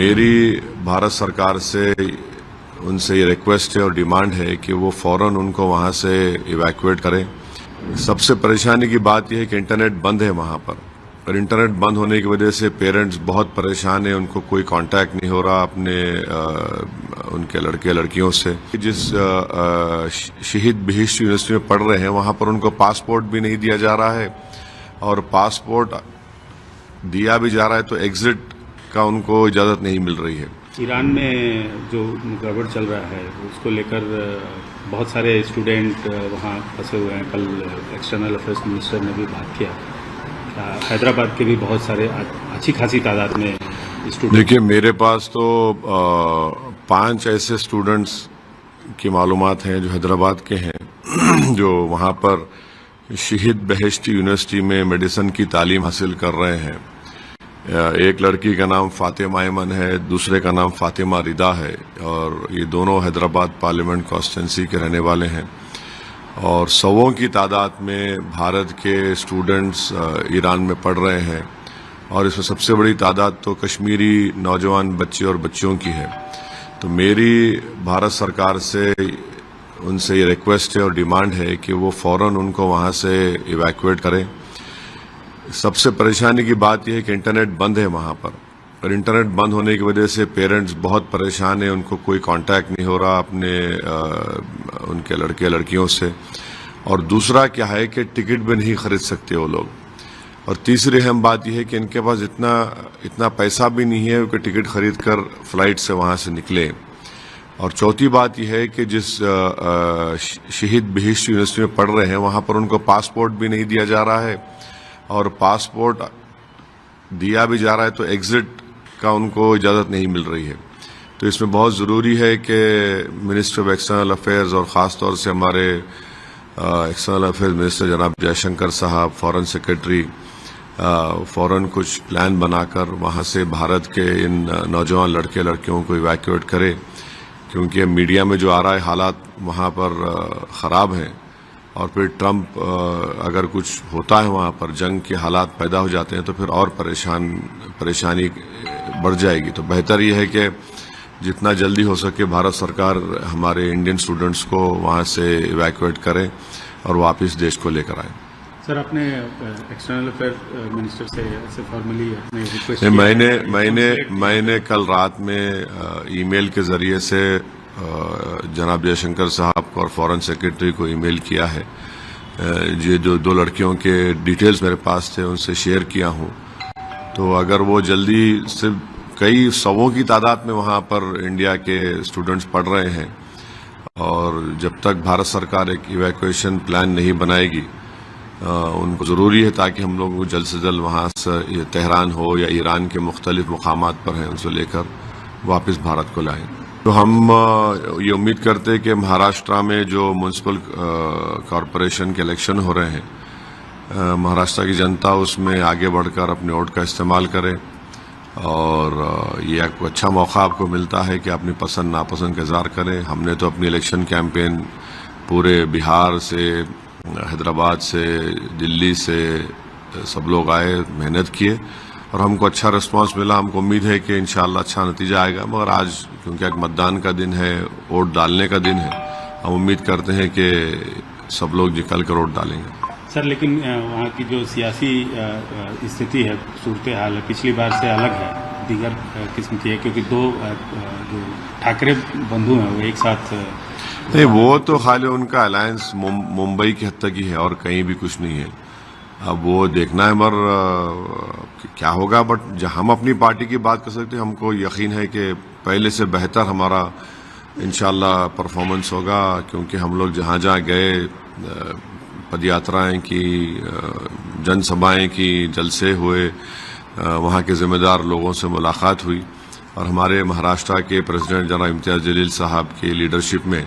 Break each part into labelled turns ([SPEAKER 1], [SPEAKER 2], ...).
[SPEAKER 1] मेरी भारत सरकार से उनसे ये रिक्वेस्ट है और डिमांड है कि वो फौरन उनको वहाँ से इवैक्यूएट करें। सबसे परेशानी की बात यह है कि इंटरनेट बंद है वहाँ पर, और इंटरनेट बंद होने की वजह से पेरेंट्स बहुत परेशान हैं, उनको कोई कांटेक्ट नहीं हो रहा अपने उनके लड़के लड़कियों से। जिस शहीद बहिश्त यूनिवर्सिटी में पढ़ रहे हैं वहाँ पर उनको पासपोर्ट भी नहीं दिया जा रहा है, और पासपोर्ट दिया भी जा रहा है तो एग्जिट का उनको इजाज़त नहीं मिल रही है।
[SPEAKER 2] ईरान में जो गड़बड़ चल रहा है उसको लेकर बहुत सारे स्टूडेंट वहाँ फंसे हुए हैं। कल एक्सटर्नल अफेयर्स मिनिस्टर ने भी बात किया। हैदराबाद के भी बहुत सारे अच्छी खासी तादाद में स्टूडेंट।
[SPEAKER 1] देखिए, मेरे पास तो 5 ऐसे स्टूडेंट्स की मालूमात हैं जो हैदराबाद के हैं, जो वहाँ पर शहीद बहिश्त यूनिवर्सिटी में मेडिसिन की तालीम हासिल कर रहे हैं। एक लड़की का नाम फातिमा ऐमन है, दूसरे का नाम फातिमा रिदा है, और ये दोनों हैदराबाद पार्लियामेंट कॉन्स्टिट्यूंसी के रहने वाले हैं। और सौों की तादाद में भारत के स्टूडेंट्स ईरान में पढ़ रहे हैं, और इसमें सबसे बड़ी तादाद तो कश्मीरी नौजवान बच्चे और बच्चियों की है। तो मेरी भारत सरकार से उनसे ये रिक्वेस्ट है और डिमांड है कि वो फौरन उनको वहाँ से इवैक्यूएट करें। सबसे परेशानी की बात यह है कि इंटरनेट बंद है वहाँ पर, और इंटरनेट बंद होने की वजह से पेरेंट्स बहुत परेशान हैं, उनको कोई कांटेक्ट नहीं हो रहा अपने उनके लड़के लड़कियों से। और दूसरा क्या है कि टिकट भी नहीं खरीद सकते वो लोग। और तीसरी अहम बात यह है कि इनके पास इतना पैसा भी नहीं है कि टिकट खरीद कर फ्लाइट से वहाँ से निकले। और चौथी बात यह है कि जिस शहीद बहिश्त यूनिवर्सिटी में पढ़ रहे हैं वहाँ पर उनको पासपोर्ट भी नहीं दिया जा रहा है, और पासपोर्ट दिया भी जा रहा है तो एग्जिट का उनको इजाज़त नहीं मिल रही है। तो इसमें बहुत ज़रूरी है कि मिनिस्टर ऑफ एक्सटर्नल अफेयर्स और ख़ास तौर से हमारे एक्सटर्नल अफेयर्स मिनिस्टर जनाब जयशंकर साहब, फॉरेन सेक्रेटरी फौरन कुछ प्लान बनाकर वहाँ से भारत के इन नौजवान लड़के लड़कियों को इवैक्यूएट करें, क्योंकि मीडिया में जो आ रहा है हालात वहाँ पर ख़राब हैं। और फिर ट्रंप अगर कुछ होता है वहाँ पर, जंग के हालात पैदा हो जाते हैं, तो फिर और परेशानी बढ़ जाएगी। तो बेहतर यह है कि जितना जल्दी हो सके भारत सरकार हमारे इंडियन स्टूडेंट्स को वहाँ से इवैक्यूएट करे और वापस देश को लेकर आए।
[SPEAKER 2] सर, आपने एक्सटर्नल अफेयर मिनिस्टर से फॉर्मली अपने रिक्वेस्ट किया?
[SPEAKER 1] मैंने कल रात में ईमेल के ज़रिए से जनाब जयशंकर साहब को और फॉरेन सेक्रेटरी को ईमेल किया है। ये जो 2 लड़कियों के डिटेल्स मेरे पास थे उनसे शेयर किया हूँ। तो अगर वो जल्दी, सिर्फ कई सौों की तादाद में वहाँ पर इंडिया के स्टूडेंट्स पढ़ रहे हैं, और जब तक भारत सरकार एक इवैक्यूएशन प्लान नहीं बनाएगी उनको ज़रूरी है ताकि हम लोग जल्द से जल्द वहाँ से तेहरान हो या ईरान के मुख्तलिफ मुकामात पर हैं उनसे लेकर वापस भारत को लाएं। तो हम ये उम्मीद करते हैं कि महाराष्ट्र में जो म्यूनसिपल कॉरपोरेशन के इलेक्शन हो रहे हैं, महाराष्ट्र की जनता उसमें आगे बढ़कर अपने वोट का इस्तेमाल करे, और ये एक अच्छा मौका आपको मिलता है कि अपनी पसंद नापसंद का इज़हार करें। हमने तो अपनी इलेक्शन कैंपेन पूरे बिहार से, हैदराबाद से, दिल्ली से सब लोग आए, मेहनत किए, और हमको अच्छा रिस्पांस मिला। हमको उम्मीद है कि इंशाअल्लाह अच्छा नतीजा आएगा। मगर आज क्योंकि एक मतदान का दिन है, वोट डालने का दिन है, हम उम्मीद करते हैं कि सब लोग निकल कर वोट डालेंगे।
[SPEAKER 2] सर, लेकिन वहाँ की जो सियासी स्थिति है, सूरत हाल है, पिछली बार से अलग है, दीगर किस्म की है, क्योंकि 2 जो ठाकरे बंधु हैं वो एक साथ
[SPEAKER 1] नहीं, वो तो खाली उनका अलायंस मुंबई की हद तक ही है और कहीं भी कुछ नहीं है। अब वो देखना है मगर क्या होगा। बट जहाँ हम अपनी पार्टी की बात कर सकते हैं, हमको यकीन है कि पहले से बेहतर हमारा इंशाअल्लाह परफॉर्मेंस होगा, क्योंकि हम लोग जहाँ जहाँ गए, पदयात्राएं की, जनसभाएं की, जलसे हुए, वहाँ के ज़िम्मेदार लोगों से मुलाकात हुई, और हमारे महाराष्ट्र के प्रेसिडेंट जनाब इम्तियाज़ जलील साहब की लीडरशिप में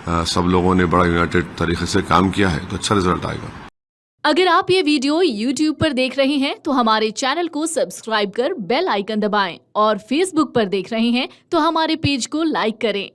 [SPEAKER 1] सब लोगों ने बड़ा यूनाइटेड तरीके से काम किया है, तो अच्छा रिजल्ट आएगा।
[SPEAKER 3] अगर आप ये वीडियो YouTube पर देख रहे हैं तो हमारे चैनल को सब्सक्राइब कर बेल आइकन दबाएं, और Facebook पर देख रहे हैं तो हमारे पेज को लाइक करें।